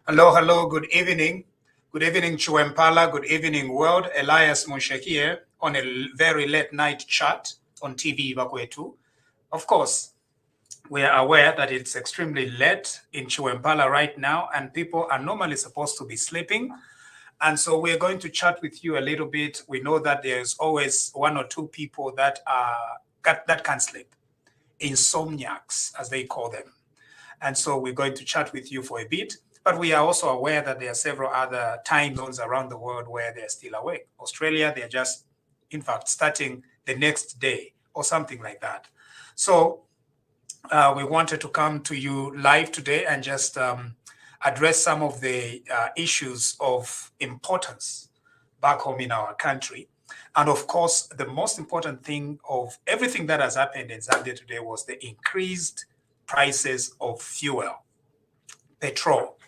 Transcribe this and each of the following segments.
Hello, hello, good evening. Good evening, Chuempala. Good evening, world. Elias Moshe here on a very late night chat on TV Bakwetu. Of course, we are aware that it's extremely late in Chuempala right now, and people are normally supposed to be sleeping. And so we're going to chat with you a little bit. We know that there's always one or two people that can't sleep, insomniacs, as they call them. And so we're going to chat with you for a bit. But we are also aware that there are several other time zones around the world where they're still awake. Australia, they're just, in fact, starting the next day or something like that. So we wanted to come to you live today and just address some of the issues of importance back home in our country. And of course, the most important thing of everything that has happened in Zambia today was the increased prices of fuel, petrol.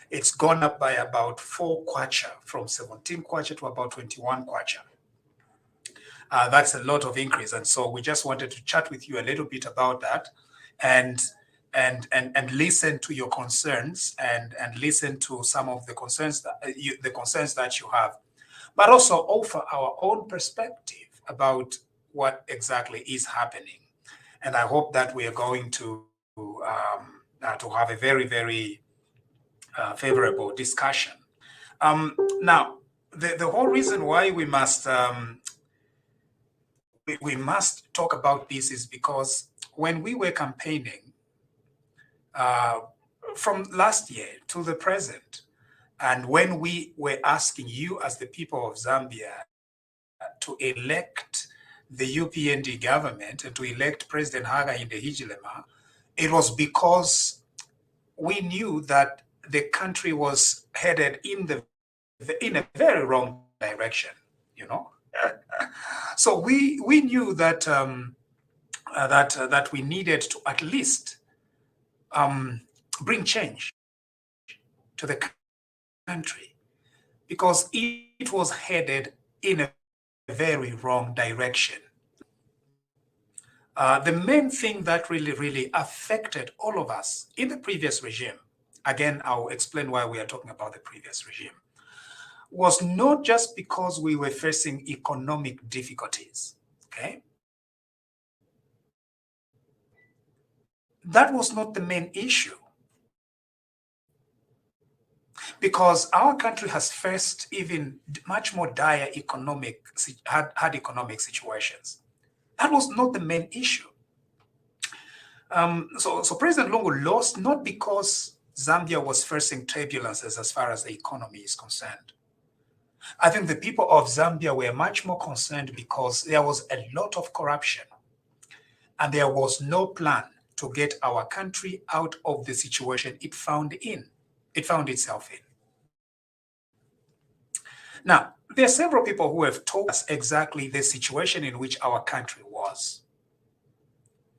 It's gone up by about 4 kwacha, from 17 kwacha to about 21 kwacha. That's a lot of increase. And so we just wanted to chat with you a little bit about that and listen to your concerns and listen to some of the concerns that you have, but also offer our own perspective about what exactly is happening. And I hope that we are going to have a very, very favorable discussion. Now, the whole reason why we must talk about this is because when we were campaigning from last year to the present, and when we were asking you as the people of Zambia to elect the UPND government and to elect President Hakainde Hichilema, it was because we knew that the country was headed in a very wrong direction, you know. So we knew that that we needed to at least bring change to the country, because it was headed in a very wrong direction. The main thing that really affected all of us in the previous regime, again, I'll explain why we are talking about the previous regime, was not just because we were facing economic difficulties, okay? That was not the main issue, because our country has faced even much more dire hard economic situations. That was not the main issue. So President Lungu lost not because Zambia was facing turbulences as far as the economy is concerned. I think the people of Zambia were much more concerned because there was a lot of corruption and there was no plan to get our country out of the situation it found itself in. Now, there are several people who have told us exactly the situation in which our country was.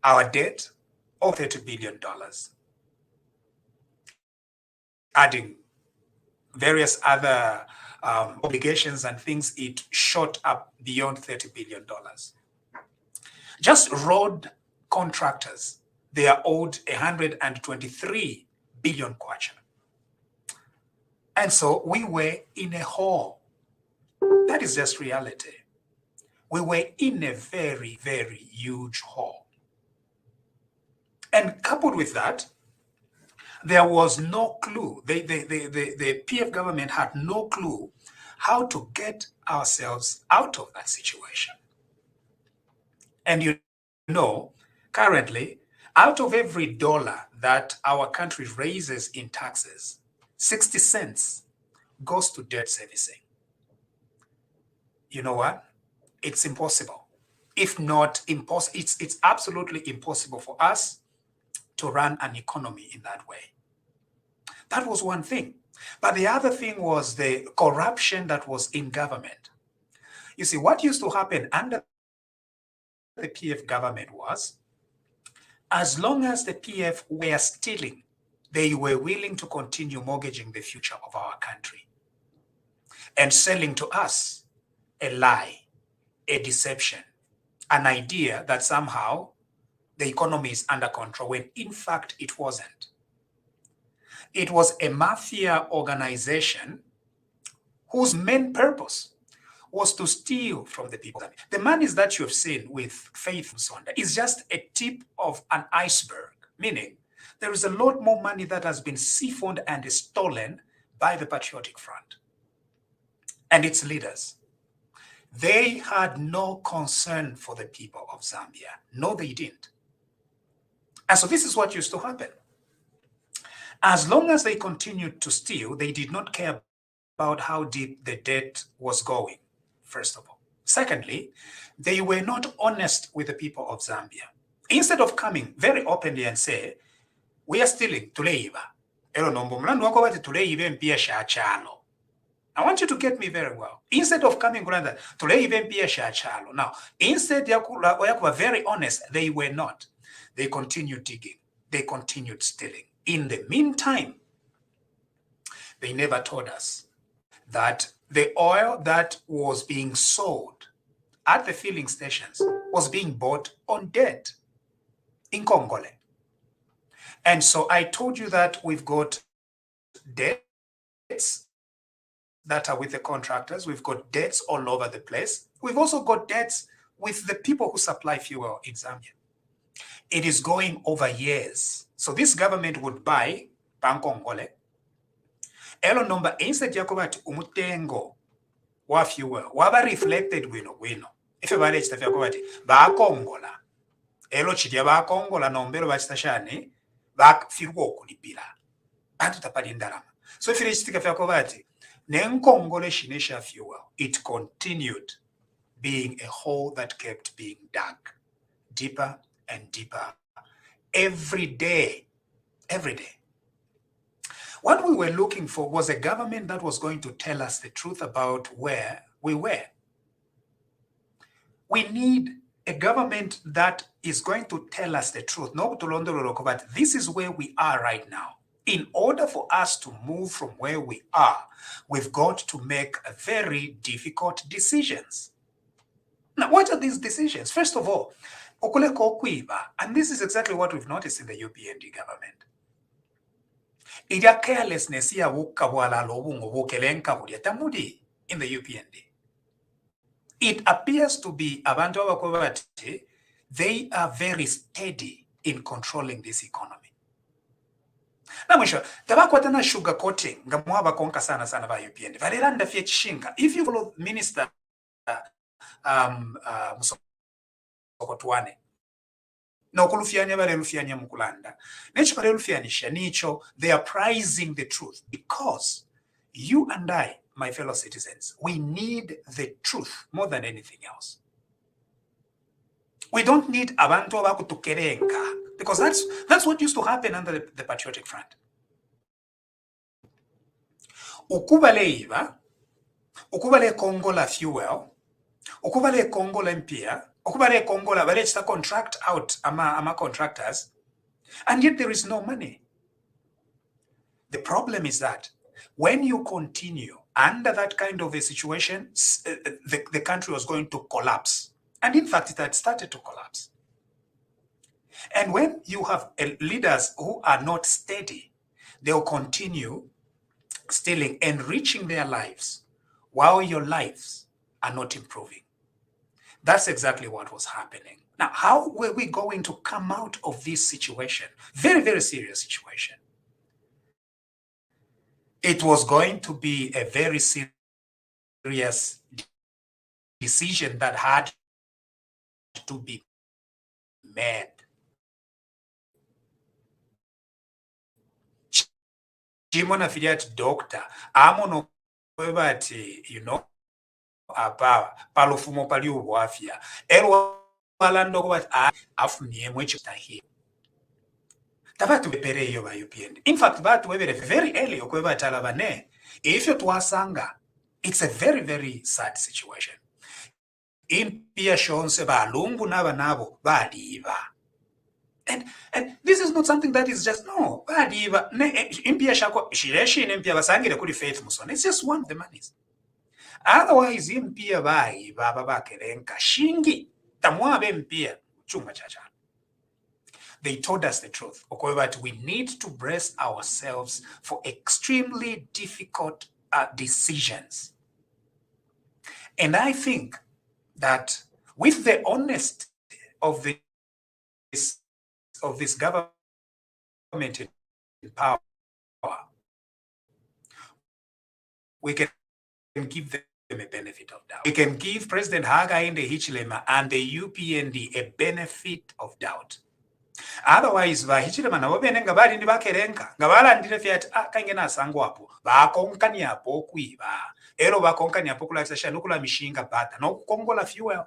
Our debt of $30 billion, adding various other obligations and things, it shot up beyond $30 billion. Just road contractors, they are owed 123 billion kwacha. And so we were in a hole. That is just reality. We were in a very, very huge hole. And coupled with that, there was no clue. The PF government had no clue how to get ourselves out of that situation. And you know, currently, out of every dollar that our country raises in taxes, 60 cents goes to debt servicing. You know what? It's impossible. If not impossible, it's absolutely impossible for us to run an economy in that way. That was one thing. But the other thing was the corruption that was in government. You see, what used to happen under the PF government was, as long as the PF were stealing, they were willing to continue mortgaging the future of our country and selling to us a lie, a deception, an idea that somehow the economy is under control, when in fact it wasn't. It was a mafia organization whose main purpose was to steal from the people. The monies that you have seen with Faith Msonda is just a tip of an iceberg, meaning there is a lot more money that has been siphoned and stolen by the Patriotic Front and its leaders. They had no concern for the people of Zambia. No, they didn't. And so this is what used to happen. As long as they continued to steal, they did not care about how deep the debt was going, first of all. Secondly, they were not honest with the people of Zambia. Instead of coming very openly and say, we are stealing, tuleiba. I want you to get me very well. Instead of coming around that, now, instead of very honest, they were not. They continued digging. They continued stealing. In the meantime, they never told us that the oil that was being sold at the filling stations was being bought on debt in Congole. And so I told you that we've got debts that are with the contractors. We've got debts all over the place. We've also got debts with the people who supply fuel in Zambia. It is going over years. So this government would buy Pankongole. Elo number instead yakobati umutengo wa fuel waba reflected wino. If bale chitafya kobati ba Kongola. Elo chidia ba Kongola nombero bachitashani ba firwo okulipira. Bantu tapali ndarama. So if it is tikafya kobati nenkongole shinesha fuel, it continued being a hole that kept being dug deeper and deeper every day. What we were looking for was a government that was going to tell us the truth about where we were. We need a government that is going to tell us the truth. No, but this is where we are right now. In order for us to move from where we are, we've got to make very difficult decisions. Now, what are these decisions? First of all, and this is exactly what we've noticed in the UPND government. Ija carelessness ya wukabwala lobungo bukelenka tamudi in the UPND. It appears to be abantu abakwebati, they are very steady in controlling this economy. Na mwisho, tabakwatana sugarcoating ngamuaba konka sana ba UPND. Valiranda fye chishinga. If you follow Minister Musokotwane, no kulufianya vale lufianya mukulanda. Necho vale lufianisha nicho, they are prizing the truth because you and I, my fellow citizens, we need the truth more than anything else. We don't need abantu abakutukerenga because that's what used to happen under the Patriotic Front. Ukubale Kongola fuel, ukubale Kongola mpia, ukubale Kongola balechita contract out ama contractors, and yet there is no money. The problem is that when you continue under that kind of a situation, the country was going to collapse. And in fact, it had started to collapse. And when you have leaders who are not steady, they'll continue stealing, enriching their lives while your lives are not improving. That's exactly what was happening. Now, how were we going to come out of this situation? Very, very serious situation. It was going to be a very serious decision that had to be made. Jimona filiat doctor, amono kwebati, apa palofumo pali ubwafia. Elwa palando kwebati afunye mweche tahi. Tabatu bepere iyo ba UPND. In fact, batu webere very early okwebati alabane. If you tuwasanga, it's a very, very sad situation. Impia shonse ba lungu naba nabo ba diva. And this is not something that is just, no, ba diva. Impia shako, shireshi impia basangire kuri Faith Muson. It's just one of the monies. Otherwise, impia ba kerenka shingi. Tamwabe impia chunga chacha. they told us the truth. But we need to brace ourselves for extremely difficult decisions. And I think that with the honesty of this government in power, we can give them a benefit of doubt. We can give President Hakainde Hichilema and the UPND a benefit of doubt. Otherwise, Hichilema nabo bene nga bali ndi bakerenka nga balandire fiat kangena sango apo bakonkani apo kwiba ero bakonkani apo kulatisha nokula mishinga bata nokukongola fuel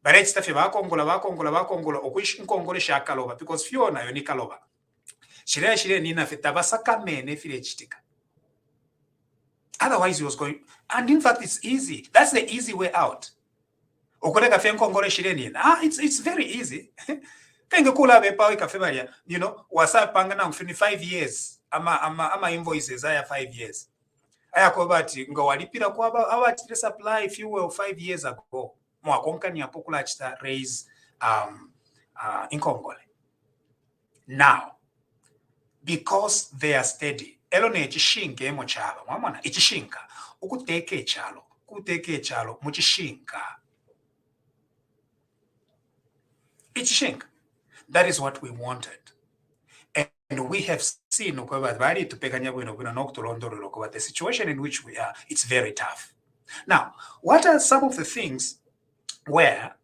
barechita fe bakongola okwishi nkongole shakaloba because fuel nayo ni kaloba shire nina feta basaka mene fire chitika. Otherwise, he was going, and in fact, it's easy. That's the easy way out. It's very easy. You know, WhatsApp pangana 5 years. Ama invoices I have 5 years. I akobati ngo walipira kwa our supply fuel 5 years ago. Mwa konkani apokula chita raise in Congole. Now, because they are steady. Elone echishinga emo chalo. Mwamona, echishinga. Ukuteke chalo. Muchishinga. Echishinga. That is what we wanted. And we have seen the situation in which we are, it's very tough. Now, what are some of the things where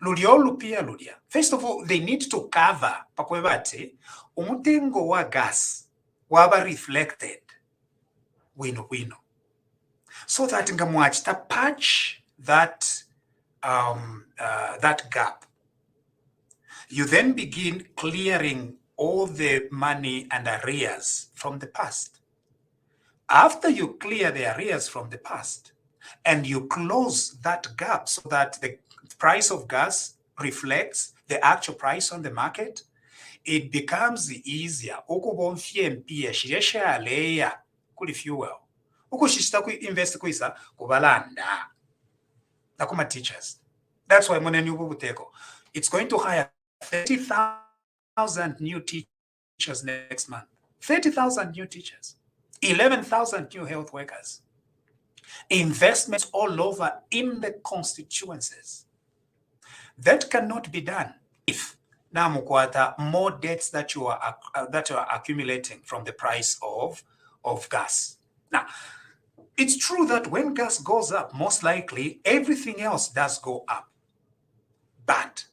Ludia? First of all, they need to cover pakwebate umutengo wa gas waba reflected wino so that ngamwachita patch that that gap. You then begin clearing all the money and arrears from the past. After you clear the arrears from the past and you close that gap so that the price of gas reflects the actual price on the market, it becomes easier. Ukubonfie mpia shiresha leya kuli fuel. Ukushishita ku invest kuisa kubalanda. Nakuma teachers. That's why it's going to hire 30,000 new teachers next month. 30,000 new teachers. 11,000 new health workers. Investments all over in the constituencies. That cannot be done if more debts that you are accumulating from the price of gas. Now, it's true that when gas goes up, most likely everything else does go up. But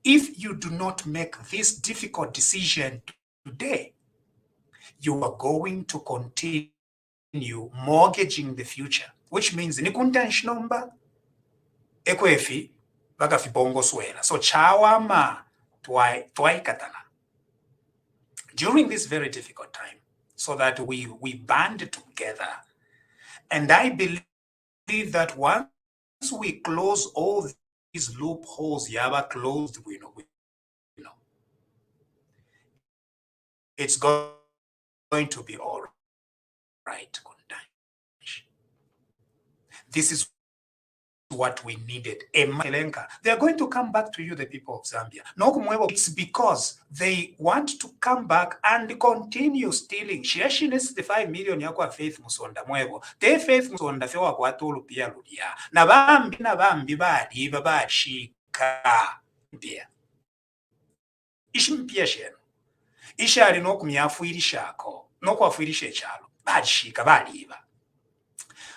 if you do not make this difficult decision today, you are going to continue mortgaging the future, which means nikuntanshinomba ekwefi bagafi bongo swela. So chawama twai katana during this very difficult time, so that we band together. And I believe that once we close all these loopholes, yaba closed, it's going to be all right. This is what we needed. They are going to come back to you, the people of Zambia. It's because they want to come back and continue stealing. Shirashines the 5 million yakwa Faith Musonda mwevo. Te Faith Musonda fewa kwa tolu pia ludia. Na bambi badi shika mpia. Ishimpia sheno. Ishari no kumyafuiri shako. No kwa fuiri shechalo. Badi shika badi iba.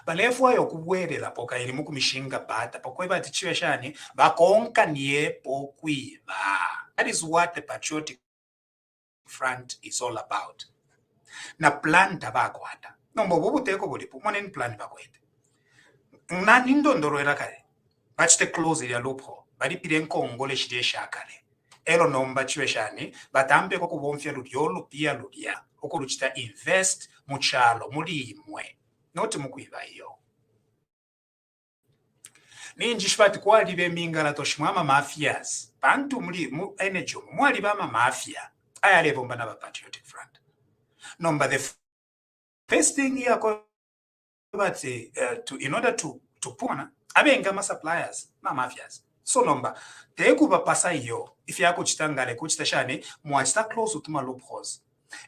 Balefwa yokuwerera poka ilimu kumishinga bata pokweba tichiwe shani bakonka niepo kwiba. That is what the Patriotic Front is all about. Na plan tabakwata nombo bubuteko bulipo moneni plan bakwete na nindondoro erakale bachite close ya loophole bali pire nkongole shide shakale elo nomba chiwe shani batambe ko kubomfya ludyolo pia ludya okuluchita invest muchalo mulimwe not mukwiba iyo ninjishpati kwali bemingala toshimama mafias bantu mu energy mwali bama mafia ayalebomba na Patriotic Front. Number the first thing here in order to pona abenga ma suppliers ma mafias so nomba tekuba pasa iyo ifya kuchitangale kuchita shani mwachita close utuma loopholes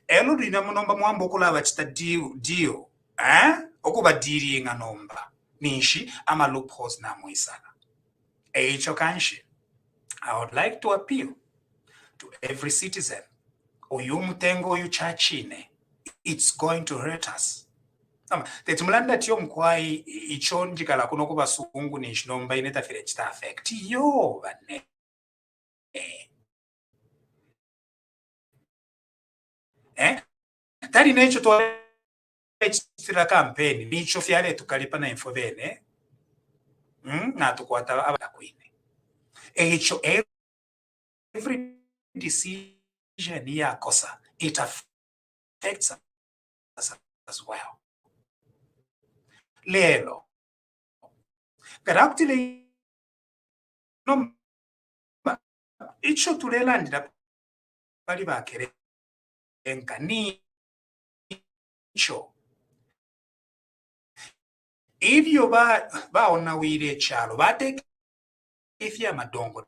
elo lina nomba mwambo kulaba chita deal okuba dealing nomba nishi ama loopholes na muisana echo kanshi. I would like to appeal to every citizen oyumutengo oyuchachine it's going to hurt us. Tetumulanda tiyo mkwai icho njikala kuno kuba sungu nishinomba ineta file chita affect yo bane tari necho tuwa chitira kampeni nicho fyale tukalipa na info bene na tukwata abada kwine echo every decision ya kosa it affects us as well. Lelo karaktile no icho tulelandira bali bakere enka nicho ibyo baona wire chalo bate ifya madongo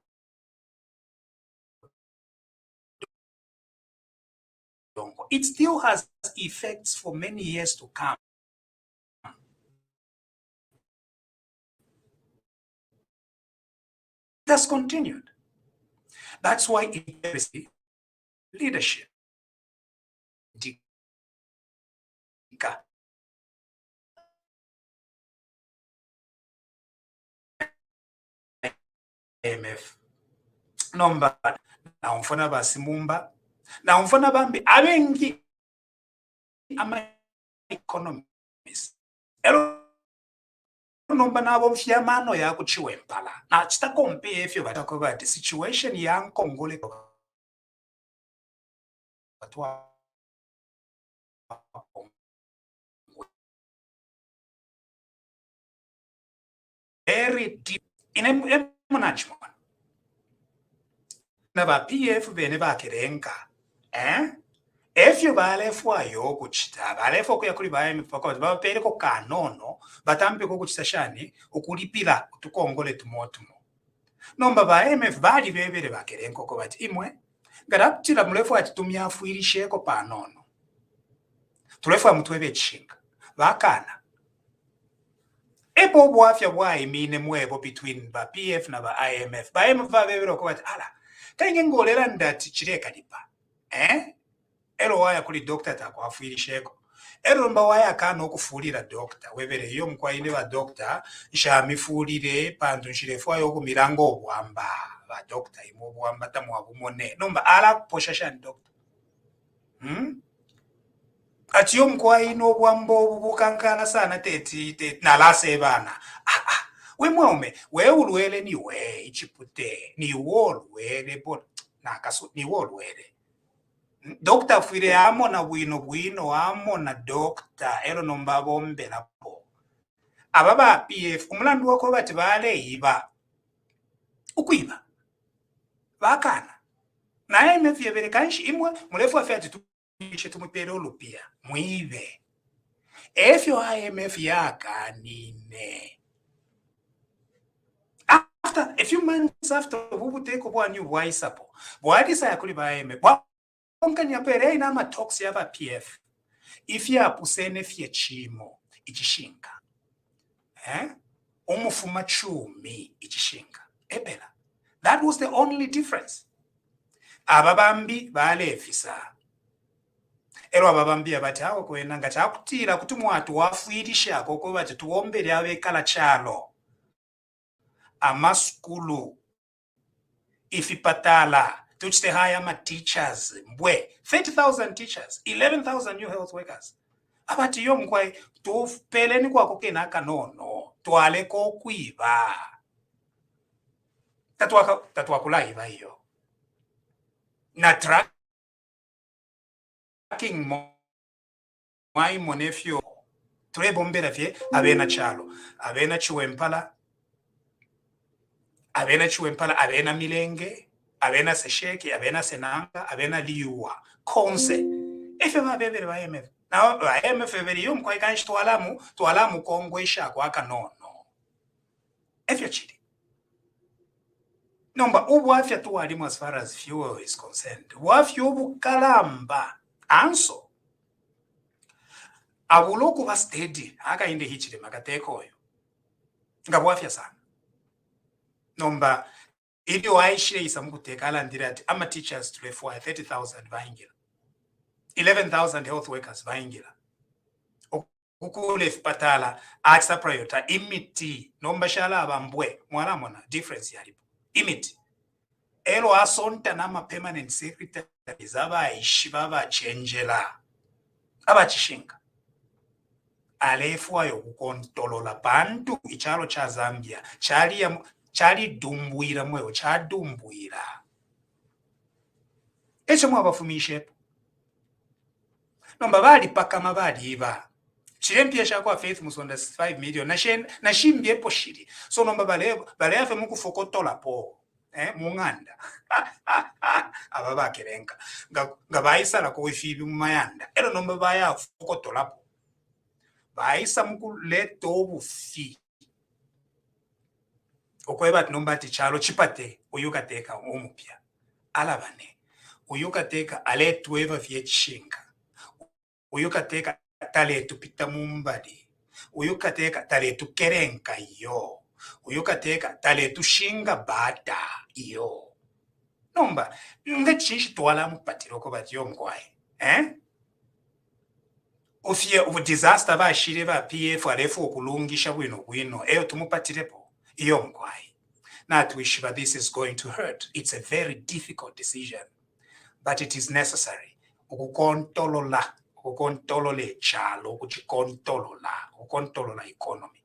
it still has effects for many years to come. It has continued. That's why it is leadership. IMF nomba na umfona basimumba na umfona bambi abengi ama economists elo nomba nabo mfyamano ya kuchiwempala na chita compare efyo batako bati situation ya Nkongole batwa very deep in management na ba PF bene bakerenka efyo balefwayo kuchita balefo kuya kuli ba mfako bapere ko kanono batampe ko kuchita shani okulipira tukongole tumotumo nomba ba MF bali bebere bakerenko ko bati imwe garaptira mulefu atitumya afuirishe ko panono tulefu amutwebe chinga bakana ebo bwafya bwayimine mwebo between ba PF na ba IMF ba IMF bebere ko bati ala kange ngolera ndati chireka lipa ero waya kuli doctor takwafuirisheko ero mba waya kana okufulira doctor webere yo mkwaine ba doctor nshamifulire pandu nshirefwayo kumirango obwamba ba doctor imo obwamba tamwabumone nomba ala kuposhasha doctor ati yo mkwaine obwambo bukankana sana teti nalase bana we mwome we ulwele ni we ichipute ni wolwele bo nakaso ni wolwele Dr. Fuire amo na bwino amo na doctor ero nomba bombe na po ababa PF umulandu wako bati bale iba ukuiba bakana na IMF yebere kanshi imwe mulefu afati tumishe tumupere olupia mwibe efyo IMF yakanine after a few months after who take over new wise up what is yakuli ba IMF onkanya pere ina ma talks ya ba PF ifya pusene fye chimo ichishinga omufuma chumi ichishinga ebela that was the only difference ababambi balefisa ero ababambi abati awo kwena nga chakutira kuti mwatu wafuirisha koko bati tuombere abekala chalo amaskulu ifipatala tuchite hire ma teachers mbwe 30,000 teachers 11,000 new health workers abati yo mkwai tupeleni kwako kena kanono twaleko kwiba tatwa kulaiba hiyo na tracking mwai monefyo tulebombera fye abena chalo abena chiwempala abena milenge abena sesheki abena senanga abena liwa konse efe babebere ba IMF na ba IMF bebere yo mkwai kanshi twalamu kongwesha kwa kanono efyo chiri Nomba ubwafya tuwalimu as far as fuel is concerned. Wafya obukalamba anso abuloku ba steady akainde hichire makateko oyo nga bwafya sana. Nomba ili waishire isamukuteka alandira ati ama teachers tulefwa 30,000 vaingira 11,000 health workers vaingira ukule fipatala atsa priorita imiti nomba shala abambwe mwana mona difference yalipo imiti elo asonta nama permanent secretaries abaishi babachenjela abachishinga alefwayo kukontolola bantu ichalo cha Zambia chali dumbuira mweyo chadumbuira echo mwabafumishepo nomba bali pakama baliba chirempia chakwa Faith Musonda 5 million na shimbyepo shiri so nomba bale yafe mukufokotola po munganda aba bakerenka nga bayisala ko ifibi mumayanda ero nomba baya fokotola po bayisa mukuleto obufi okweba nomba tichalo chipate uyukateka omupya alabane uyukateka aletweva vyechishinga uyukateka taletu pita mumbali uyukateka taletu kerenka iyo uyukateka taletu shinga bata iyo nomba ngechinshi twala mupatiro ko batiyo mkwai ofie ubu disaster bashire ba PF alefu okulungisha bwino eyo tumupatirepo iyo mkwai natwishiba this is going to hurt. It's a very difficult decision but it is necessary ukukontolola ukukontolole chalo ukukontolola economy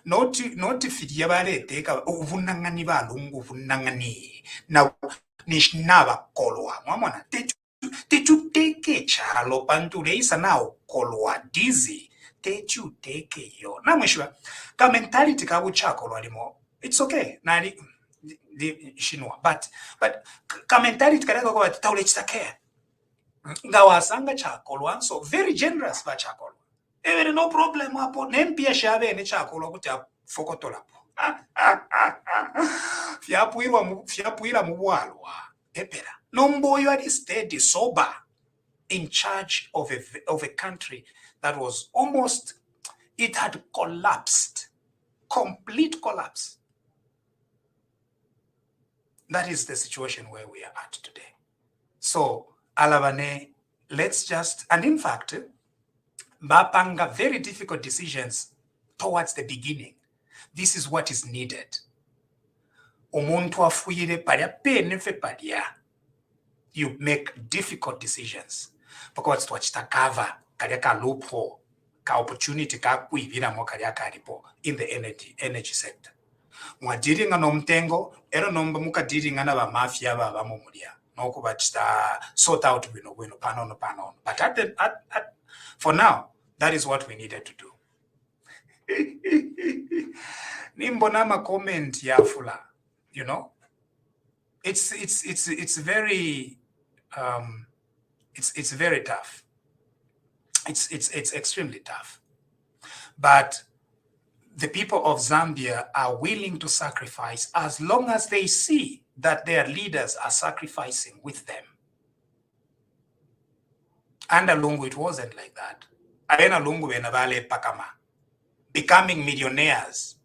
not fidia baleteka ubunangani balungu ubunangani na nishnaba kolwa mwamona techuteke chalo pantule isa nao kolwa dizi techuteke yo namwishwa ka mentality kabu chakolwa limo it's okay nali shinwa but ka mentality kadako kwa taule chitake ngawasanga chakolwa so very generous ba chakolwa even no problem hapo nempia shabe ne chakolwa kuti fokotola po fiapuira mubwalwa epera nomboyo ali steady sober in charge of a country that was almost, it had collapsed, complete collapse. That is the situation where we are at today. So alabane, let's just, and in fact bapanga very difficult decisions towards the beginning. This is what is needed. Omuntu afuire palia penefe palia. You make difficult decisions because twachitakava kalia ka loophole ka opportunity ka kuivira mo kalia kalipo in the energy sector. Mwadiringa nomtengo ero nomba mukadiringa na ba mafia ba mumulia noko bachita sort out bino panono. But for now that is what we needed to do. Nimbona ma comment yafula, you know, it's very it's very tough. It's extremely tough. But the people of Zambia are willing to sacrifice as long as they see that their leaders are sacrificing with them. Under Lungu, it wasn't like that. Ayena Lungu benavale pakama, becoming millionaires.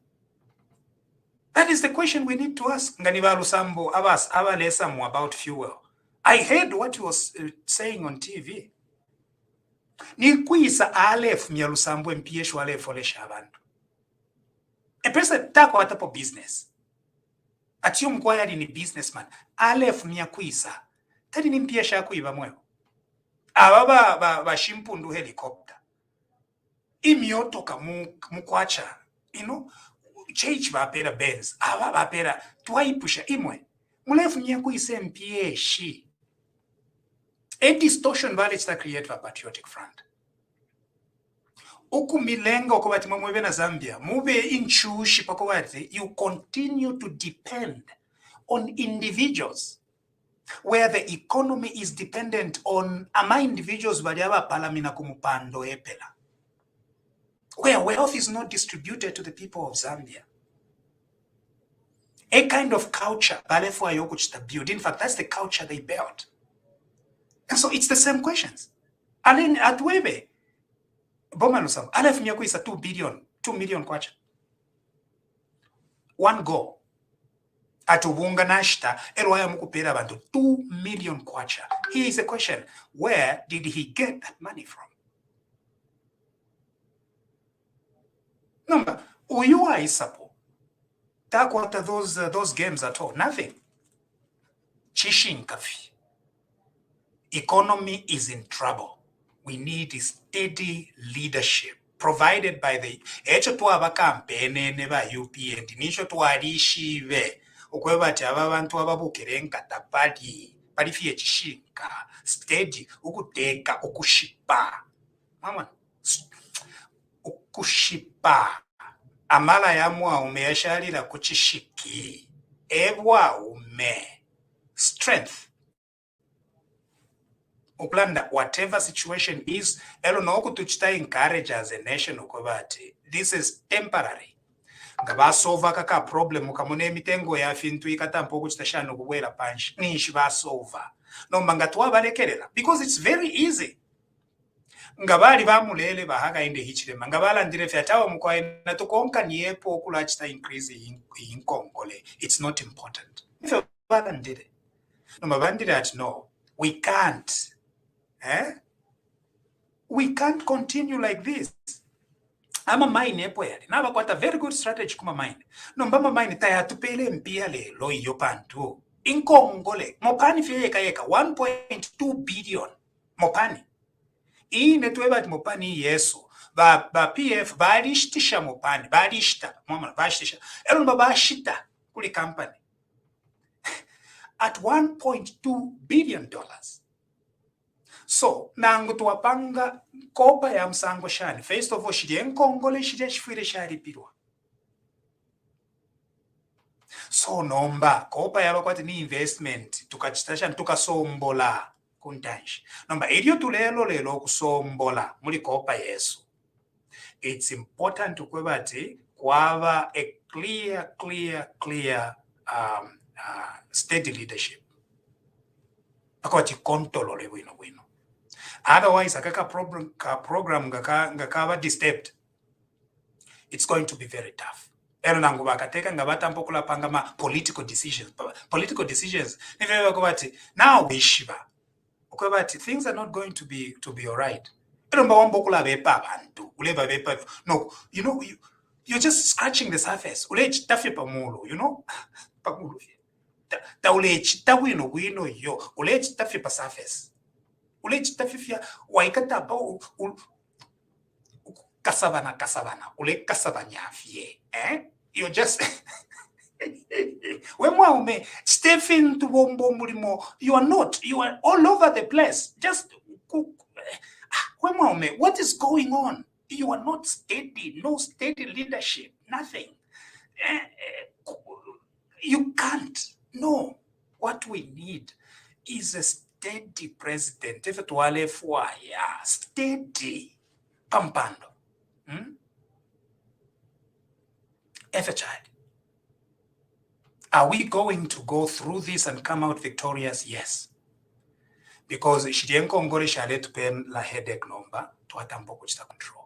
That is the question we need to ask. Nganivalu Sambo Abbas Avalesamu about fuel. I heard what he was saying on TV. Ni kuisa alef myalusambo mpiesho alef olesha abantu. A person tako atapo business. Atiyo mkwaya ni businessman. Alef myakuisa. Tadi ni mpiesha kuiba mweo. Ababa bashimpundu helicopter. Imiotoka mkwacha. You know, change bapera Benz. Aba bapera tuwaipusha imwe. Mulefu myakuisa mpieshi. A distortion vale chita create a patriotic front. Oku milenga okobati mwebe na Zambia, mube inchushi pakobati, you continue to depend on individuals, where the economy is dependent on ama individuals baliaba palamina kumupando epela, where wealth is not distributed to the people of Zambia. a kind of culture balefwayo kuchita build. In fact, that's the culture they built. And so it's the same questions. Alin atwebe bomalusam alef miyakuisa 2 million kwacha. One go. Atubunga nashta elwaya mukupera bantu 2 million kwacha. Here is the question: where did he get that money from? Number uyua isapo. Takwata those games at all. Nothing. Chishin kafi. Economy is in trouble. We need steady leadership provided by the echo twaba campaign neba UPN nisho twarishive okweba tyaba bantu ababukire nkatapali palifie chishinka steady ukuteka ukushipa mama ukushipa amala yamwa umeyashalira kuchishiki ebwa ume strength ukulanda whatever situation is elonoko tuchita encourage as a nation ukobati this is temporary ngabasolva kaka problem ukamune mitengo ya fintu ikatampo kuchita shano kubwera panshi nishi basolva nomba ngatwa balekerera because it's very easy ngabali bamulele bahaka inde hichirema ngabala ndire fyatawa mukwaye natukonka niepo okulachita increase in Kongole. It's not important if bala ndire nomba bandire at no we can't. We can't continue like this. I'm a mine epoyali. Now got a very good strategy kuma mine. No mbama mine taya tupele mpia le lo yopantu. In Kongole, mopani fiyeka yeka 1.2 billion. Mopani. Hii netuweba mopani yesu. Ba PF barishtisha mopani. Barishta. Mama barishtisha. Elon babashita kuli company. At $1.2 billion. So, nangu tuwapanga kopa ya msango shani. First of all, shirye nkongole shirye shifwire shari pirwa. So, nomba, kopa ya wakwati ni investment. Tukachitasha, tukasombola kuntanshi. Nomba, idio tulelo lelo kusombola. Muli kopa yesu. It's important to kwebati kwava a clear steady leadership. Akwati kontolole wino. Otherwise, akaka program ngakava disturbed. It's going to be very tough. Ero nangu bakateka ngabata mpokula pangama political decisions. Political decisions. Now we shiva. Okay, things are not going to be all right. No, you know, you're just scratching the surface. You know? Surface. Waikata ba kasavana ule kasavanyafie you're just wemwaume Stephen tubombo mulimo you are all over the place just wemwaume what is going on? You are not steady, no steady leadership, nothing. You can't. No, what we need is a steady president. If it wale fwaya, steady pampando. If a child. Are we going to go through this and come out victorious? Yes. Because Shidienko Ngore shale tupen la headache number to atampo kuchita control.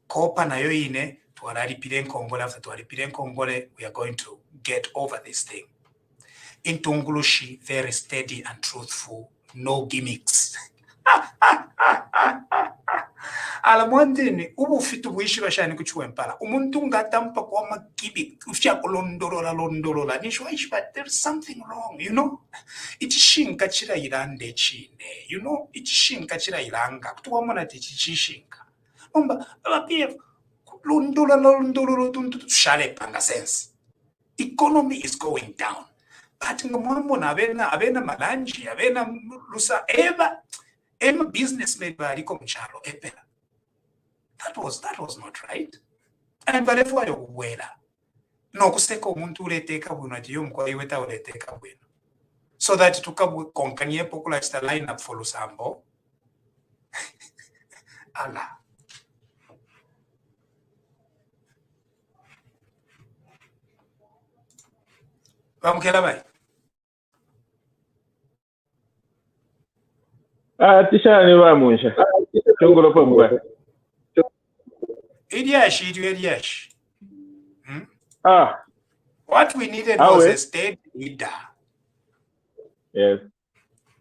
Kopa na yoine to alaripiren Kongole after to alaripiren Kongole, we are going to get over this thing. In Tungulushi, very steady and truthful, no gimmicks. Alamwandini, ubu fitu wishi bashani kuchuempala. Umuntu ngatampa kwa magimmick. Ufya londolola. But there's something wrong, you know? Itishinka chira irande chine, you know? Itishinka chira iranga. Tuwamona tichishinka. Umba, PF, londolo, shale panga sense. Economy is going down. But ngomambo na avena malanji, avena lusa, eva businessman baliko mchalo, epela. That was not right. And balefwa yo wela. No kusteka umuntu uleteka buno atiyo mkwa iweta uleteka buno. So that tukabu konkanye pokula chita line up for Lusambo. Allah. Bamukela bai. Tishani ba munsha. Chungolo pa mkwa. Idiash. What we needed was a state leader. Yes.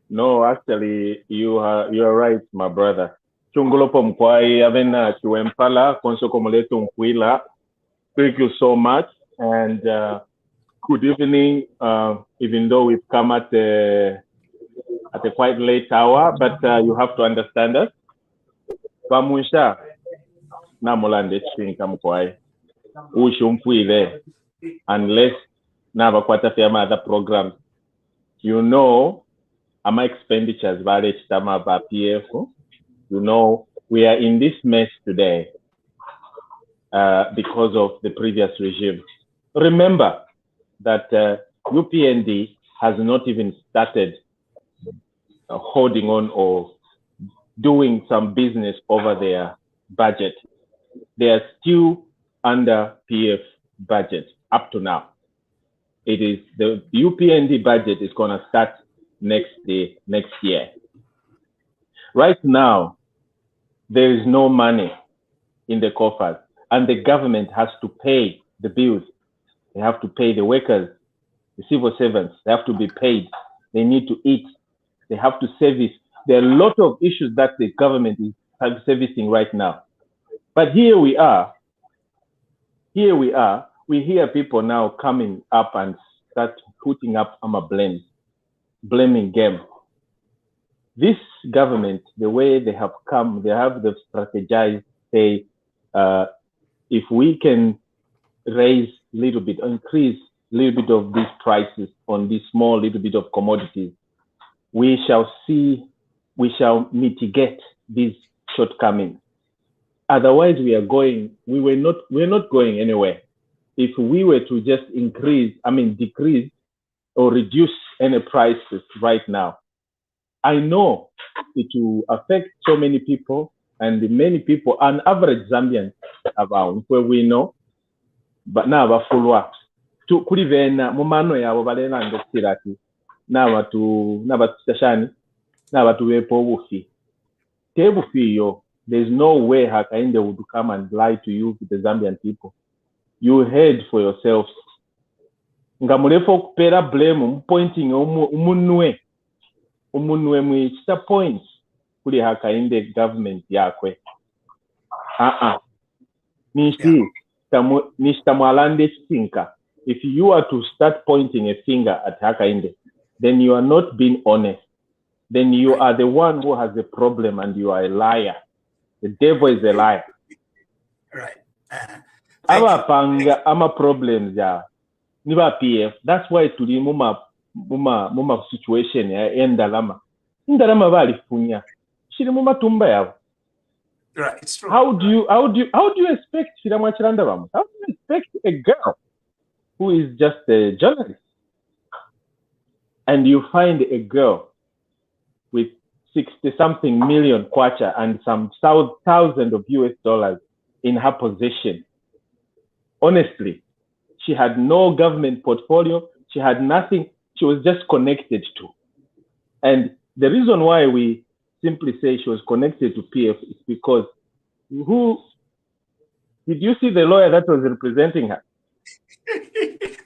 No, actually, you are right, my brother. Chungolo pa mkwai avena Chiwempala konso komoleto mkwila. Thank you so much, and good evening. Even though we've come at a quite late hour, but you have to understand us. Bamunsha na molande chinka mkwai. Ushumfuile unless na bakwata fiama other programs. You know, ama expenditures vale chitama ba PF. You know, we are in this mess today because of the previous regime. Remember that UPND has not even started holding on or doing some business over their budget. They are still under PF budget up to now. It is the UPND budget is going to start next year. Right now, there is no money in the coffers, and the government has to pay the bills. They have to pay the workers, the civil servants. They have to be paid. They need to eat. They have to service. There are a lot of issues that the government is servicing right now. But here we are. We hear people now coming up and start putting up blaming game. This government, the way they have come, they have the strategized, say, if we can raise a little bit, increase a little bit of these prices on this small little bit of commodities, we shall mitigate these shortcomings. Otherwise, we're not going anywhere. If we were to just decrease or reduce any prices right now, I know it will affect so many people, and many people, an average Zambian about where we know, but now we follow up. To kulivena mumano yabo balena ndosirati na batashani na batu wepo bufi tebufi yo. There's no way Hakainde would come and lie to you, the Zambian people. You heard for yourselves. Ngamulefo kupera blame pointing umunwe mwichita points kuli Hakainde government yakwe. Nishtamwalande stinka. If you are to start pointing a finger at Hakainde, then you are not being honest. Then you are the one who has a problem and you are a liar. The devil is a liar. Right. Ama problems ya niba PF. That's why tuli muma situation ya endalama bali funya. Shiri muma tumba yao. Right, it's true. How do you expect Shiramwa Chirandabam? How do you expect a girl who is just a journalist, and you find a girl with 60-something million kwacha and some thousands of US dollars in her possession? Honestly, she had no government portfolio. She had nothing. She was just connected to. And the reason why we simply say she was connected to PF is because did you see the lawyer that was representing her?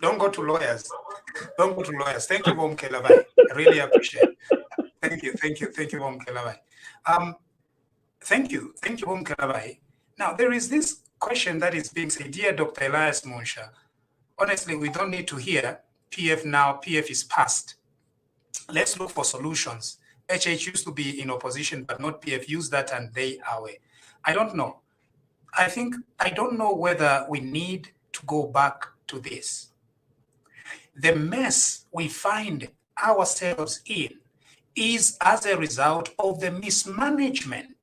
Don't go to lawyers. Thank you, Bamukela. I really appreciate it. Thank you, Bamukela. Thank you, Bamukela. Now, there is this question that is being said, dear Dr. Elias Munsha. Honestly, we don't need to hear PF now. PF is past. Let's look for solutions. HH used to be in opposition, but not PF. Use that and they are away. I don't know. I don't know whether we need to go back to this. The mess we find ourselves in is as a result of the mismanagement.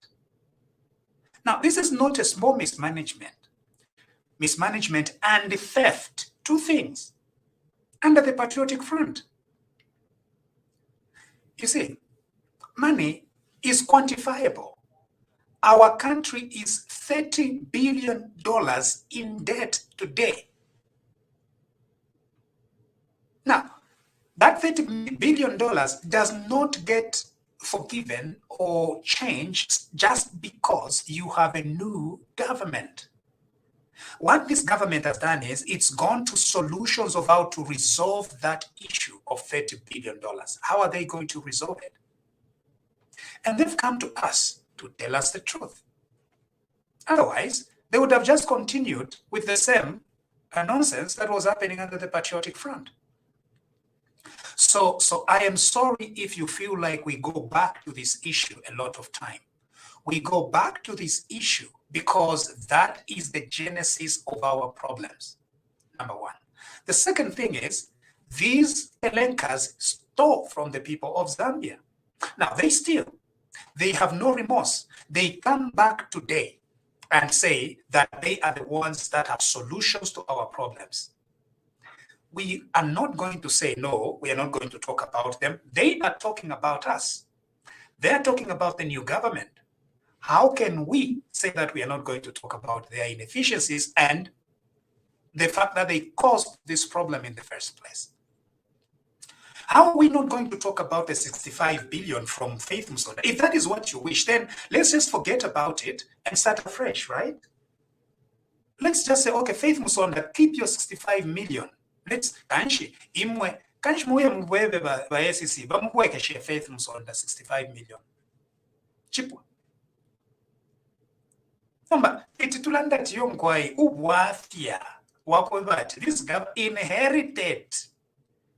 Now, this is not a small mismanagement. Mismanagement and theft, two things, under the Patriotic Front. You see, money is quantifiable. Our country is $30 billion in debt today. Now, that $30 billion does not get forgiven or changed just because you have a new government. What this government has done is it's gone to solutions of how to resolve that issue of $30 billion. How are they going to resolve it? And they've come to us to tell us the truth. Otherwise, they would have just continued with the same nonsense that was happening under the Patriotic Front. So I am sorry if you feel like we go back to this issue a lot of time. We go back to this issue because that is the genesis of our problems, number one. The second thing is, these elenkas stole from the people of Zambia. Now, they steal. They have no remorse. They come back today and say that they are the ones that have solutions to our problems. We are not going to say no, we are not going to talk about them. They are talking about us. They are talking about the new government. How can we say that we are not going to talk about their inefficiencies and the fact that they caused this problem in the first place? How are we not going to talk about the 65 billion from Faith Musonda? If that is what you wish, then let's just forget about it and start afresh, right? Let's just say, okay, Faith Musonda, keep your 65 million. Let's muye mubwebe ba SEC bamukwekeshe Faith Musonda 65 million. Chipwa. Nomba ititulanda tiyo mkwai ubwafya wakwebati. This government inherited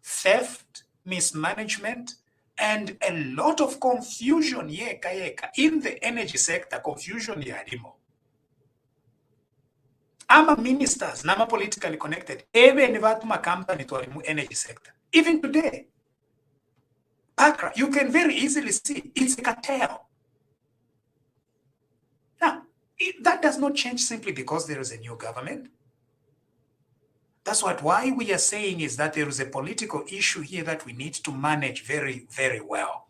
theft, mismanagement, and a lot of confusion yeka in the energy sector. Confusion yarimo. Ama ministers, nama politically connected, even vatuma company to the energy sector. Even today, Pakra, you can very easily see it's a cartel. Now, that does not change simply because there is a new government. That's why we are saying is that there is a political issue here that we need to manage very, very well.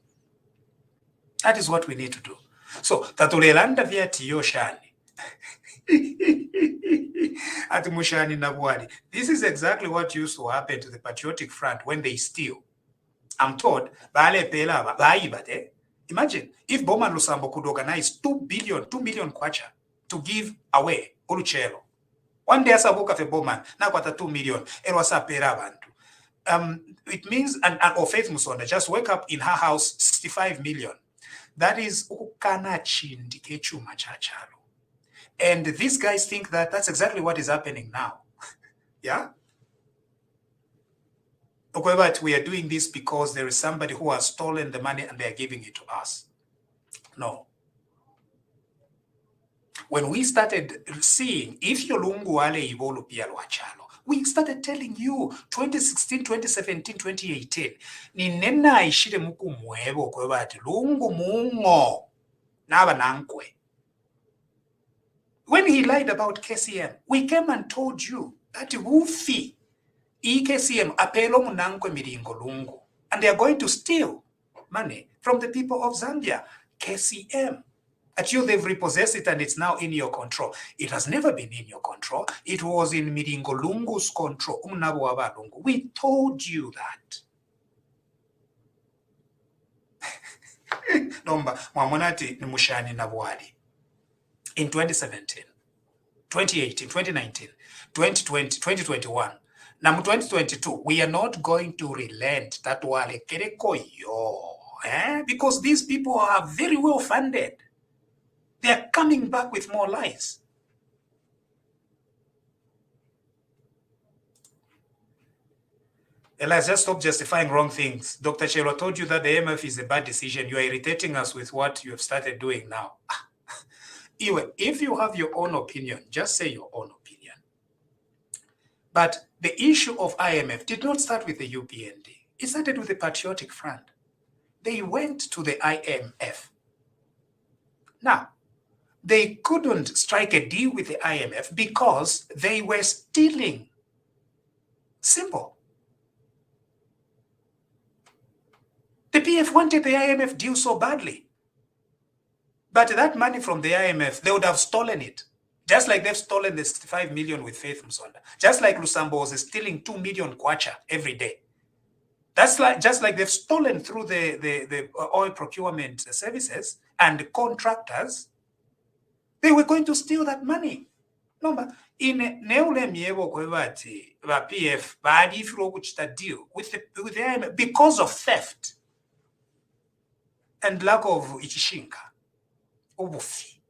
That is what we need to do. So, tatulelanda vya tiyoshani. At Mushani Nabwadi. This is exactly what used to happen to the Patriotic Front when they steal. I'm told, imagine if Boma Lusambo could organize 2 million kwacha to give away Uruchelo. One day asabuka fe Bowman, na kwata 2 million, erwasa pera bantu. It means, or Faith Musonda, just wake up in her house 65 million. That is ukana chindi kechuma chachalo. And these guys think that that's exactly what is happening now. Yeah? Okay, but we are doing this because there is somebody who has stolen the money and they are giving it to us. No. When we started seeing, if Yolungu wale ibolu pia luachalo, we started telling you 2016, 2017, 2018. Ni nena ishire muku mwebo kwa bati lungu mungo naba nankwe. When he lied about KCM, we came and told you that Wufi, KCM, apelo munankwe miringo lungu, and they are going to steal money from the people of Zambia. KCM. At you, they've repossessed it and it's now in your control. It has never been in your control. It was in Miringo Lungu's control. We told you that. Nomba, Mwamonati Mushani Nabwadi. In 2017, 2018, 2019, 2020, 2021, now 2022, we are not going to relent that wale kereko yo, because these people are very well funded. They are coming back with more lies. Elias, just stop justifying wrong things. Dr. Chelo told you that the MF is a bad decision. You are irritating us with what you have started doing now. Anyway, if you have your own opinion, just say your own opinion. But the issue of IMF did not start with the UPND. It started with the Patriotic Front. They went to the IMF. Now, they couldn't strike a deal with the IMF because they were stealing. Simple. The PF wanted the IMF deal so badly. But that money from the IMF, they would have stolen it. Just like they've stolen the 65 million with Faith Musonda. Just like Lusambo was stealing 2 million kwacha every day. That's just like they've stolen through the oil procurement services and contractors. They were going to steal that money. No, in neule miebo kwebati va PF badi ifiro kuchita deal with the IMF because of theft and lack of ichishinga obufi.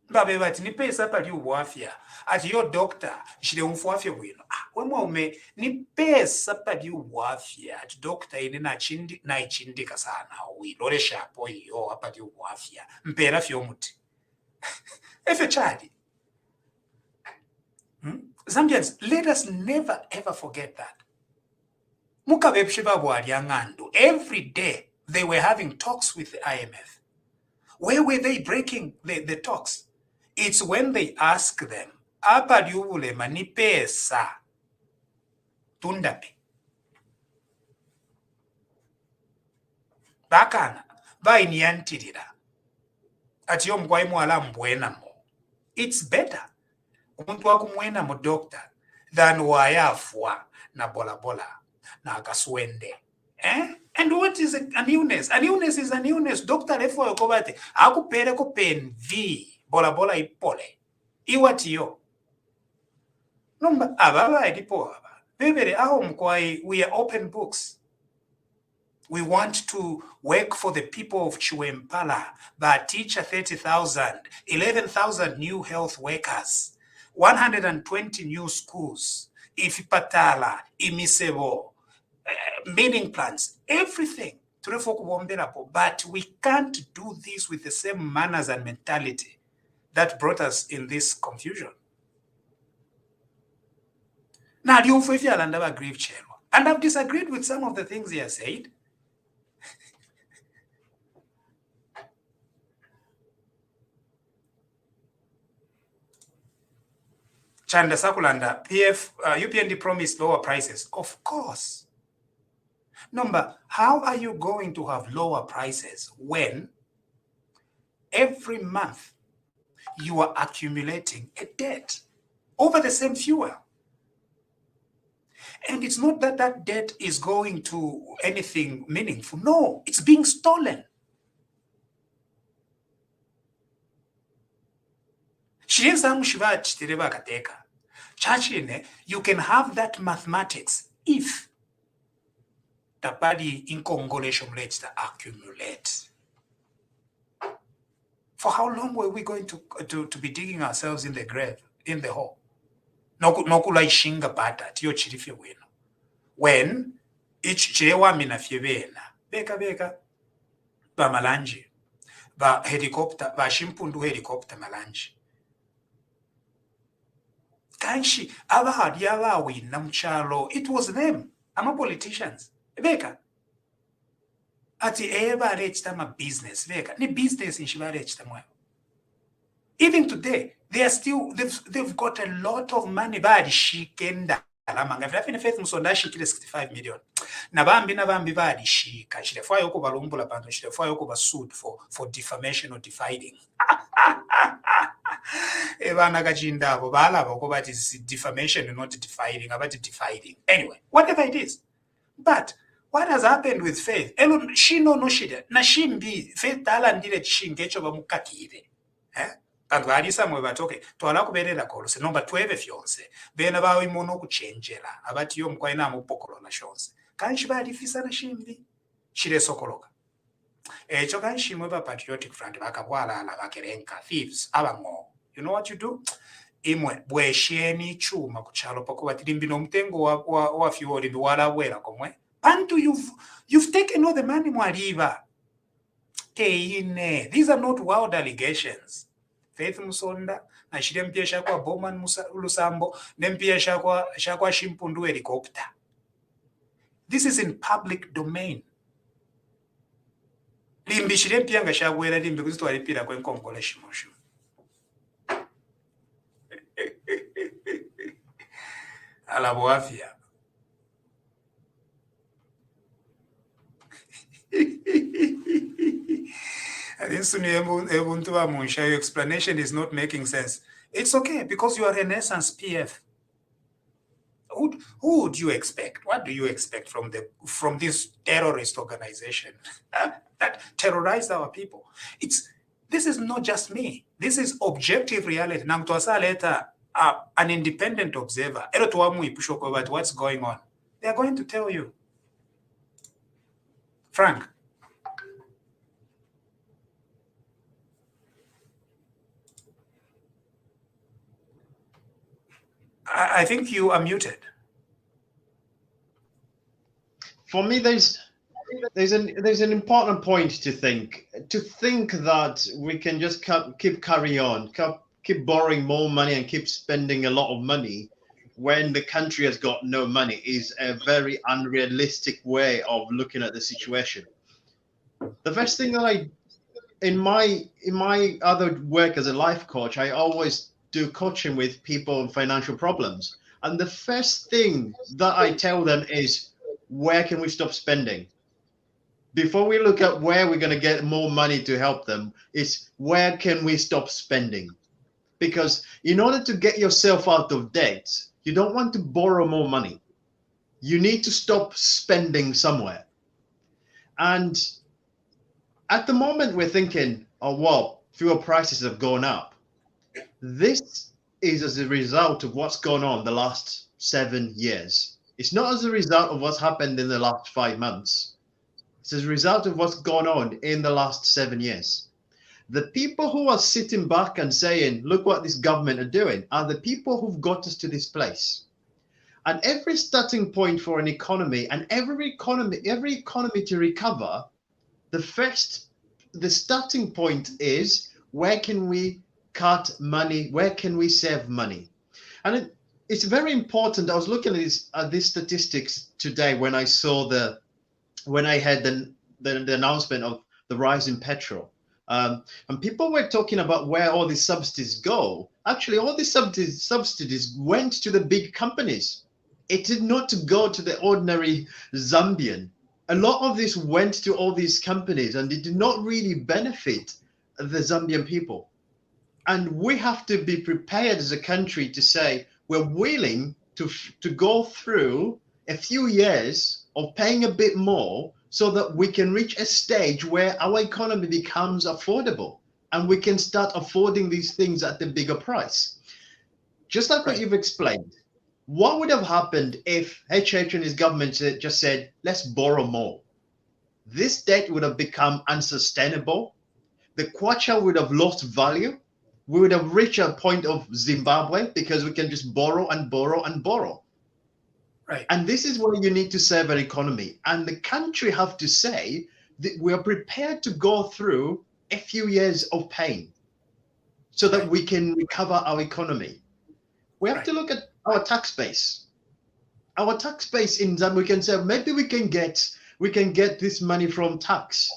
Babe bati ni pesa pali uwafya ati yo doctor shide umfuafya bwino wemwe ume ni pesa pali uwafya ati doctor ine na ichindika sana wilole shapo iyo apali uwafya mpera fyo muti efe chadi. Zambians, let us never ever forget that. Every day they were having talks with the IMF. Where were they breaking the talks? It's when they ask them, apa diubule mani pesa tundape. Bakana, ba iniantirira. Ati mkwai mwala mbwena mo. It's better umuntu wakumwena mu doctor than wayafwa na bola na akaswende. And what is an illness? An illness is an illness. Doctor efo yokobate akupere ko pen v bola ipole iwatiyo nomba ababa edipo aba bebere aho mkwai. We are open books. We want to work for the people of Chiwempala, but teacher 30,000, 11,000 new health workers, 120 new schools, Ifipatala, Imisebo, meeting plans, everything. But we can't do this with the same manners and mentality that brought us in this confusion. Now, and I've disagreed with some of the things he has said. Chanda Sakulanda, UPND promised lower prices. Of course. Number, how are you going to have lower prices when every month you are accumulating a debt over the same fuel? And it's not that that debt is going to anything meaningful. No, it's being stolen. You can have that mathematics if the body in congolation rates that accumulate. For how long were we going to be digging ourselves in the grave, in the hole? When each chewa mina fievena, beka ba malanji, ba helicopter, ba shimpundu helicopter malanji. Kanshi abahadi abawi namchalo, it was them. I'm politicians. Beka. Ati eba rechta ma business. Beka. Ni business in shiba rechta mwa. Even today, they are still, they've got a lot of money. Badi shikenda. If faith musonda shikile 65 million. Nabambi badi shika. Shilefwa yoko balumbula bantu. Shilefwa yoko basued for defamation or dividing. It's defamation, not dividing, about dividing. Anyway, whatever it is. But what has happened with Faith? She no shida. Na shimbi Faith tala ndile chingecho ba mukakire. Bantu ali samwe batoke twala kuberera kolose nomba tweve fyonse. Bena bawe mono kuchenjera. Abati yo mkwa ina mupokolo na shonse. Kanshi bali fisa na shimbi. Shire sokoloka. Echo kanshi mwe patriotic front bakabwala ala bakerenka thieves abango. You know what you do? Imwe bwesheni chuma kuchalo pakuba tilimbino mtengo wa fiori biwala wera komwe. Pantu you've taken all the money mwaliva. Keine. These are not wild allegations. Faith Musonda na shire mpia shakwa Bowman Lusambo nempia shakwa Shimpundu helicopter. This is in public domain. Limbi shire mpia nga shagwera limbi kuzitu walipira kwen kongole shimoshu. Alaboafia. Your explanation is not making sense. It's okay because you are Renaissance PF. who would you expect? What do you expect from this terrorist organization that terrorized our people? This is not just me. This is objective reality. An independent observer, what's going on? They are going to tell you. Frank. I think you are muted. For me, there's an important point to think that we can just keep carry on, keep borrowing more money and keep spending a lot of money when the country has got no money is a very unrealistic way of looking at the situation. The first thing that in my other work as a life coach, I always do coaching with people in financial problems. And the first thing that I tell them is, where can we stop spending? Before we look at where we're going to get more money to help them, it's where can we stop spending? Because in order to get yourself out of debt, you don't want to borrow more money. You need to stop spending somewhere. And at the moment, we're thinking, oh, well, fuel prices have gone up. This is as a result of what's gone on the last 7 years. It's not as a result of what's happened in the last 5 months. It's as a result of what's gone on in the last 7 years. The people who are sitting back and saying, look what this government are doing, are the people who've got us to this place. And every starting point for an economy, and every economy to recover, the starting point is, where can we cut money? Where can we save money? And it's very important. I was looking at these statistics today when I had the announcement of the rise in petrol. And people were talking about where all these subsidies go. Actually, all these subsidies went to the big companies. It did not go to the ordinary Zambian. A lot of this went to all these companies, and it did not really benefit the Zambian people. And we have to be prepared as a country to say we're willing to go through a few years of paying a bit more so that we can reach a stage where our economy becomes affordable and we can start affording these things at a bigger price. Just like what you've explained, what would have happened if HH and his government just said, let's borrow more? This debt would have become unsustainable. The kwacha would have lost value. We would have reached a point of Zimbabwe because we can just borrow and borrow and borrow. Right. And this is where you need to save an economy. And the country have to say that we are prepared to go through a few years of pain so that we can recover our economy. We have to look at our tax base. Our tax base in Zambia, we can say maybe we can get this money from tax.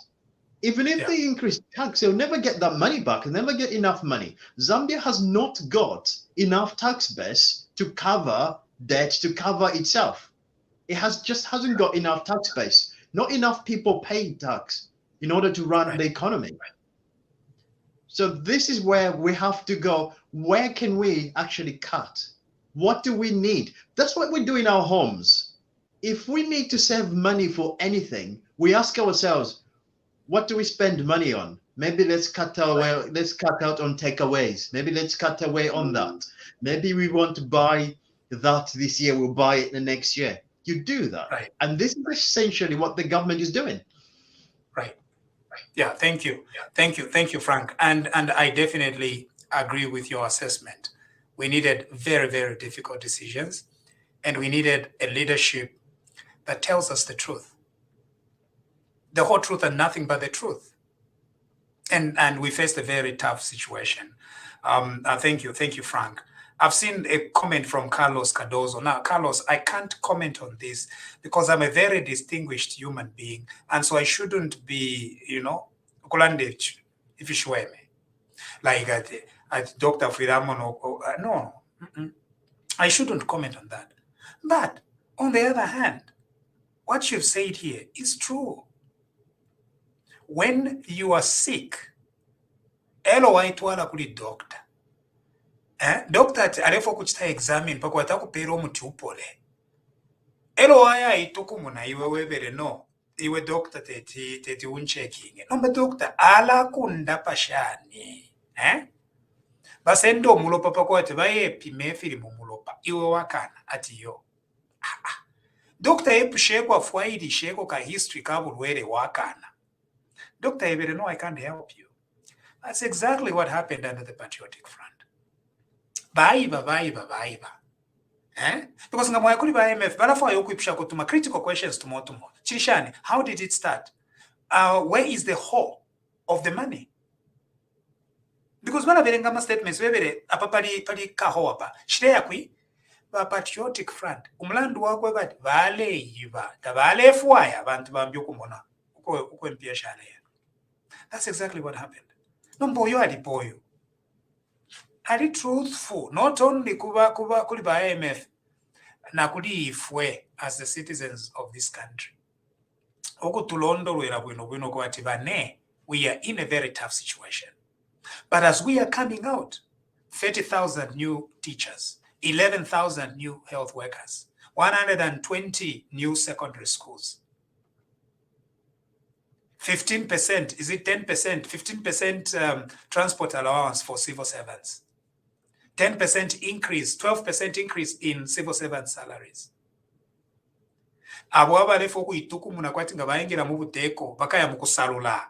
Even if they increase tax, they'll never get that money back. They'll never get enough money. Zambia has not got enough tax base to cover debt, to cover itself. It hasn't got enough tax base. Not enough people pay tax in order to run the economy. So this is where we have to go. Where can we actually cut? What do we need? That's what we do in our homes. If we need to save money for anything, we ask ourselves, what do we spend money on? Maybe let's cut out on takeaways. Maybe let's cut away on that. Maybe we want to buy that this year, we'll buy it the next year. You do that. Right. And this is essentially what the government is doing. Right. Yeah, thank you. Thank you, Frank. And I definitely agree with your assessment. We needed very, very difficult decisions, and we needed a leadership that tells us the truth. The whole truth and nothing but the truth. And we faced a very tough situation. Thank you, Frank. I've seen a comment from Carlos Cardozo. Now, Carlos, I can't comment on this because I'm a very distinguished human being, and so I shouldn't be, kulandich if you show me, like at Dr. Firamon no, I shouldn't comment on that. But on the other hand, what you've said here is true. When you are sick, waitwala kuli doctor. Doctor ati alefo kuchita examine pako watakupera omuti upole. elo aya itukumuna iwe webere no iwe doctor teti unchecking nomba doctor ala kunda pashani basendo mulopa pakwati bayepime filimu mulopa iwe wakana ati yo doctor epusheko afwaili sheko ka history ka bulwere wakana doctor ebere no I can't help you. That's exactly what happened under the Patriotic Front. Baiba. Because ngamwa kuli ba IMF balafa yokuipisha kutuma critical questions to more. Chirishani, how did it start? Where is the whole of the money? Because bana berengama statements webere apa pali kaho apa. Shire yakwi ba Patriotic Front. Umlandu wakwe bati vale yiba. Tabale fuaya abantu bambyo kumona. Uko mpia shale. That's exactly what happened. Nomboyo alipoyo. Are truthful, not only kuba kuli ba IMF na kuli ifwe as the citizens of this country. We are in a very tough situation. But as we are coming out, 30,000 new teachers, 11,000 new health workers, 120 new secondary schools. 15%, is it 10%? 15% transport allowance for civil servants. 10% increase, 12% increase in civil servant salaries. Abo abalefo kuituku munakwati nga bayingira mu buteko bakaya mu kusalula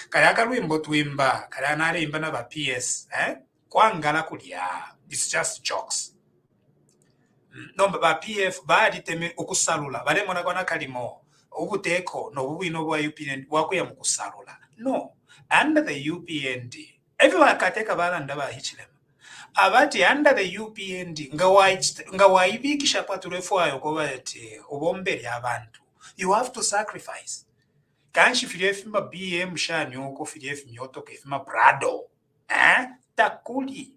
kaya kalwimbo twimba kaya nale imba na ba PS kwangala kulya. It's just jokes. Nomba ba PF baadi teme okusalula bale mona kwana kalimo ubuteko no bubino bwa UPND wakuya mu kusalula. No, under the UPND everyone kateka balanda ba hichilema. Abati under the UPND nga waibikisha paturefu ayo koba ati obomberi abantu. You have to sacrifice. Kanshi filefima BM shanyoko filefi myoto kefima Prado. Takuli.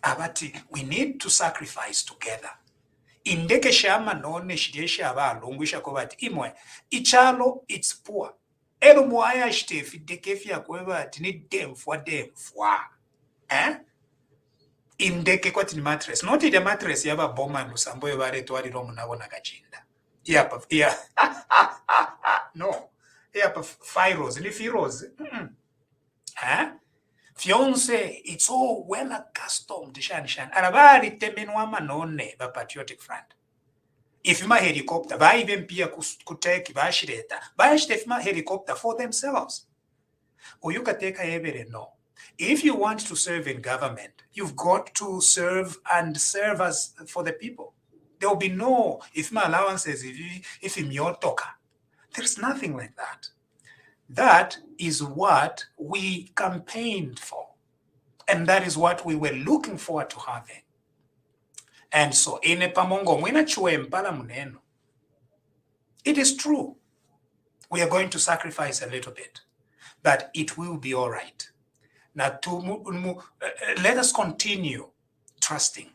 Abati we need to sacrifice together. Indeke shama none shidesha aba lungwisha koba ati imwe ichalo it's poor. Ero mwaya shtefi dekefia kweba ati ni demfwa. Indeke kwa tini mattress. Not the mattress yaba boma nusambo yobare tuwari romu nabona kachinda. Yapa, yeah. No. Yapa, firos. Ni firos. Fiance, it's all well accustomed. Shan. Arabari temenwa manone ba Patriotic Front. If ma helicopter, ba even pia kuteki ba shireta. Ba ma helicopter for themselves. Uyuka teka ebere no. If you want to serve in government, you've got to serve as for the people. There will be no, if my allowances, if imyotoka. There's nothing like that. That is what we campaigned for. And that is what we were looking forward to having. And so, in a pamongo, muneno, it is true. We are going to sacrifice a little bit, but it will be all right. Now, let us continue trusting.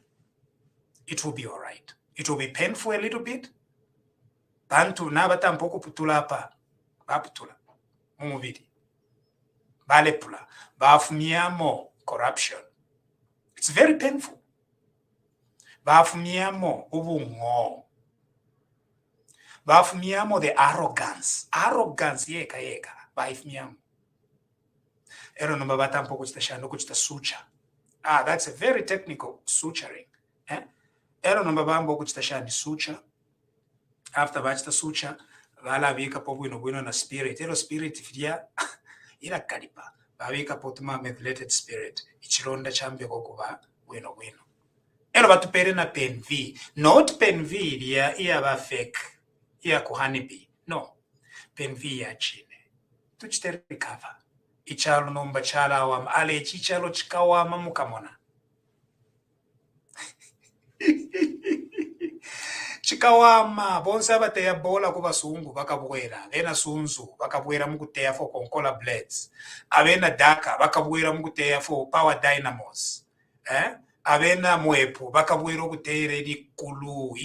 It will be all right. It will be painful a little bit. Bantu nabata mpoko putula hapa. Baputula. Mumubidi. Balepula. Bafumiamo corruption. It's very painful. Bafumiamo ubungo. Bafumiamo the arrogance. Arrogance yeka. Bafumiamo. Ero no babata mpoko chitashano kuchita suture. That's a very technical suturing. Ero no babambo kuchitashani suture. After bachita suture, vala vika po bueno na spirit. Ero spirit fidia ila kalipa. Bavika potuma methylated spirit. Ichironda chambia kokuba bueno. Ero batupere na pen V. Not pen V iya ba fake. Iya kuhanibi. No. Pen V ya chine. Tuchite recover. Ichalo nomba chala wam ale chichalo chikawama mukamona. Chikawama bonsa bateya bola kuba sungu bakabwera bena sunzu bakabwera mukuteya for konkola blades abena daka bakabwera mukuteya for power dynamos abena mwepu bakabwera okuteera idikulu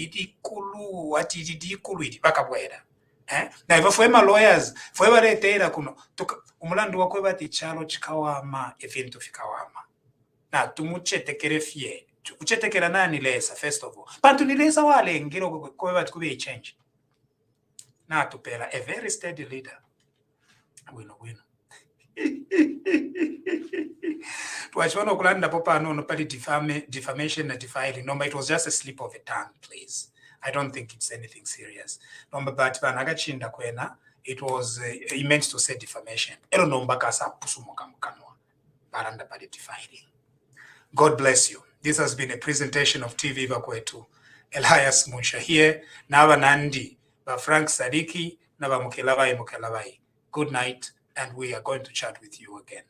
ati idikulu idi bakabwera na hivyo fwema lawyers fwema letera kuno umulandu wakwe bati chalo chikawama evintu fikawama na tumuchetekere fye uchetekera nani lesa first of all bantu nilesa wale ngiro kwa bati kube change na tupela a very steady leader wino tuachona okulanda popa no pali defamation na defiling no, it was just a slip of a tongue, please. I don't think it's anything serious. Nomba but banagachinda kwena, it was he meant to say defamation. Ero nomba kasa pusumuka mukanwa. Baranda pali defiling. God bless you. This has been a presentation of TV Bakwetu. Elias Munsha here, Nava Nandi, ba Frank Sadiki, Nava Mukelabai. Good night, and we are going to chat with you again.